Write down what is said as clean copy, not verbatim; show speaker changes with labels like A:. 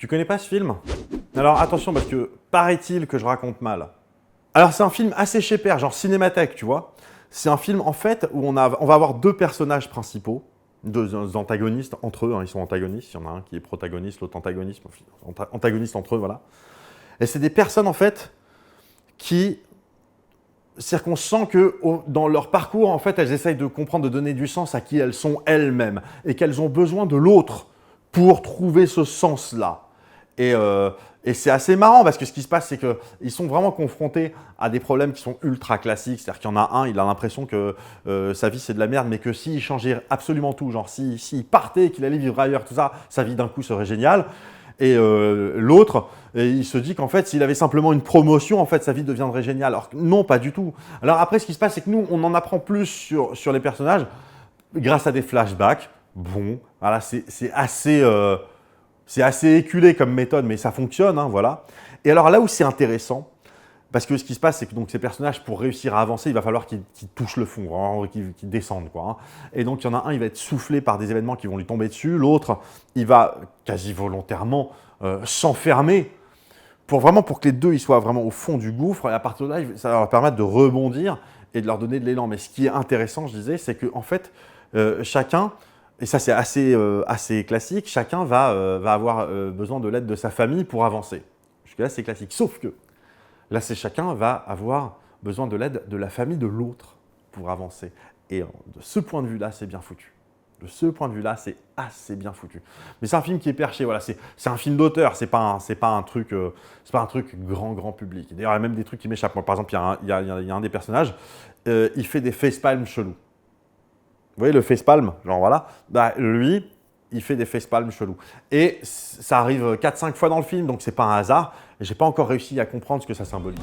A: Tu connais pas ce film? Alors attention parce que paraît-il que je raconte mal. Alors c'est un film assez chez père, genre cinémathèque, tu vois. C'est un film en fait où on va avoir deux personnages principaux, deux antagonistes entre eux, hein, ils sont antagonistes, il y en a un qui est protagoniste, l'autre antagoniste, antagoniste entre eux, voilà. Et c'est des personnes en fait qui, c'est-à-dire qu'on sent que dans leur parcours, en fait, elles essayent de comprendre, de donner du sens à qui elles sont elles-mêmes et qu'elles ont besoin de l'autre pour trouver ce sens-là. Et c'est assez marrant parce que ce qui se passe, c'est qu'ils sont vraiment confrontés à des problèmes qui sont ultra classiques. C'est-à-dire qu'il y en a un, il a l'impression que sa vie c'est de la merde, mais que s'il changeait absolument tout, genre s'il partait, qu'il allait vivre ailleurs, tout ça, sa vie d'un coup serait géniale. Et l'autre, il se dit qu'en fait, s'il avait simplement une promotion, en fait, sa vie deviendrait géniale. Alors que non, pas du tout. Alors après, ce qui se passe, c'est que nous, on en apprend plus sur les personnages grâce à des flashbacks. Bon, voilà, c'est assez éculé comme méthode, mais ça fonctionne, hein, voilà. Et alors là où c'est intéressant, parce que ce qui se passe, c'est que donc, ces personnages, pour réussir à avancer, il va falloir qu'ils touchent le fond, vraiment, qu'ils descendent, quoi, hein. Et donc, il y en a un, il va être soufflé par des événements qui vont lui tomber dessus. L'autre, il va quasi volontairement s'enfermer pour que les deux ils soient vraiment au fond du gouffre. Et à partir de là, ça va leur permettre de rebondir et de leur donner de l'élan. Mais ce qui est intéressant, je disais, c'est qu'en fait, chacun, et ça c'est assez classique, chacun va avoir besoin de l'aide de sa famille pour avancer. Jusque-là, c'est classique. Sauf que là, c'est chacun va avoir besoin de l'aide de la famille de l'autre pour avancer. Et de ce point de vue-là, c'est bien foutu. De ce point de vue-là, c'est assez bien foutu. Mais c'est un film qui est perché, voilà. C'est un film d'auteur, c'est pas un truc grand public. D'ailleurs, il y a même des trucs qui m'échappent. Moi, par exemple, il y a un des personnages, il fait des facepalms chelous. Vous voyez le facepalm, genre voilà, bah, lui, il fait des facepalms chelous. Et ça arrive 4-5 fois dans le film, donc c'est pas un hasard. Et j'ai pas encore réussi à comprendre ce que ça symbolise.